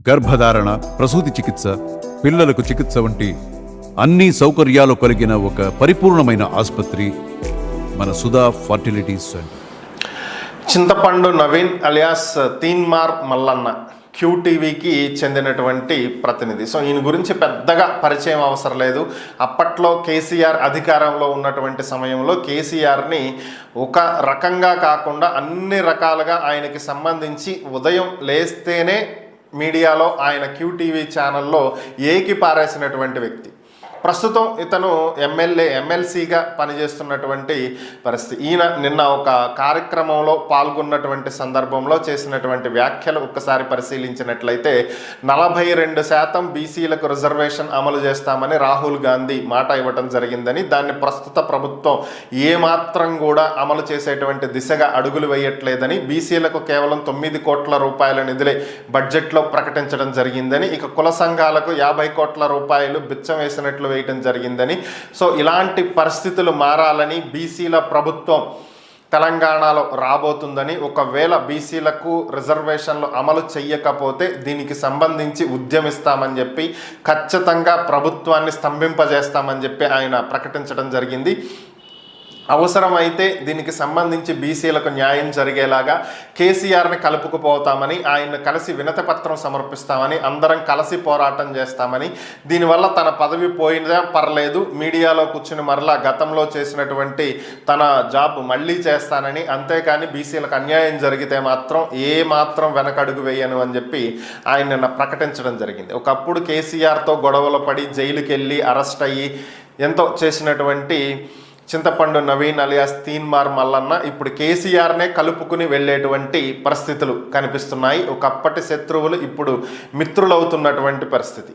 గర్భధారణ, ప్రసూతి చికిత్స, పిల్లలకు చికిత్స వంటి అన్ని సౌకర్యాలు కలిగిన ఒక పరిపూర్ణమైన ఆసుపత్రి మన సుధా ఫర్టిలిటీ సెంటర్. చింతపండు నవీన్ అలియాస్ తీన్మార్ మల్లన్న క్యూటీవీకి చెందినటువంటి ప్రతినిధి. సో ఈయన గురించి పెద్దగా పరిచయం అవసరం లేదు. అప్పట్లో కేసీఆర్ అధికారంలో ఉన్నటువంటి సమయంలో కేసీఆర్ని ఒక రకంగా కాకుండా అన్ని రకాలుగా ఆయనకి సంబంధించి ఉదయం లేస్తేనే మీడియాలో ఆయన క్యూటీవీ ఛానల్లో ఏకి పారేసినటువంటి వ్యక్తి. ప్రస్తుతం ఇతను ఎమ్మెల్సీగా పనిచేస్తున్నటువంటి పరిస్థితి. ఈయన నిన్న ఒక కార్యక్రమంలో పాల్గొన్నటువంటి సందర్భంలో చేసినటువంటి వ్యాఖ్యలు ఒక్కసారి పరిశీలించినట్లయితే 42% బీసీలకు రిజర్వేషన్ అమలు చేస్తామని రాహుల్ గాంధీ మాట ఇవ్వటం జరిగిందని, దాన్ని ప్రస్తుత ప్రభుత్వం ఏమాత్రం కూడా అమలు చేసేటువంటి దిశగా అడుగులు వేయట్లేదని, బీసీలకు కేవలం 9 కోట్ల రూపాయల నిధులే బడ్జెట్లో ప్రకటించడం జరిగిందని, ఇక కుల సంఘాలకు 50 కోట్ల రూపాయలు బిచ్చం వేసినట్లు వేయటం జరిగిందని, సో ఇలాంటి పరిస్థితులు మారాలని బీసీల ప్రభుత్వం తెలంగాణలో రాబోతుందని, ఒకవేళ బీసీలకు రిజర్వేషన్లు అమలు చెయ్యకపోతే దీనికి సంబంధించి ఉద్యమిస్తామని చెప్పి ఖచ్చితంగా ప్రభుత్వాన్ని స్తంభింపజేస్తామని చెప్పి ఆయన ప్రకటించడం జరిగింది. అవసరమైతే దీనికి సంబంధించి బీసీలకు న్యాయం జరిగేలాగా కేసీఆర్ని కలుపుకుపోతామని, ఆయన్ని కలిసి వినతిపత్రం సమర్పిస్తామని, అందరం కలిసి పోరాటం చేస్తామని, దీనివల్ల తన పదవి పోయినా పర్లేదు, మీడియాలో కూర్చుని మరలా గతంలో చేసినటువంటి తన జాబ్ మళ్ళీ చేస్తానని, అంతేకాని బీసీలకు అన్యాయం జరిగితే మాత్రం మాత్రం వెనకడుగు వేయను అని చెప్పి ఆయన నిన్న ప్రకటించడం జరిగింది. ఒకప్పుడు కేసీఆర్తో గొడవలు పడి జైలుకి వెళ్ళి అరెస్ట్ అయ్యి ఎంతో చేసినటువంటి చింతపండు నవీన్ అలియాస్ తీన్మార్ మల్లన్న ఇప్పుడు కేసీఆర్నే కలుపుకుని వెళ్ళేటువంటి పరిస్థితులు కనిపిస్తున్నాయి. ఒకప్పటి శత్రువులు ఇప్పుడు మిత్రులవుతున్నటువంటి పరిస్థితి.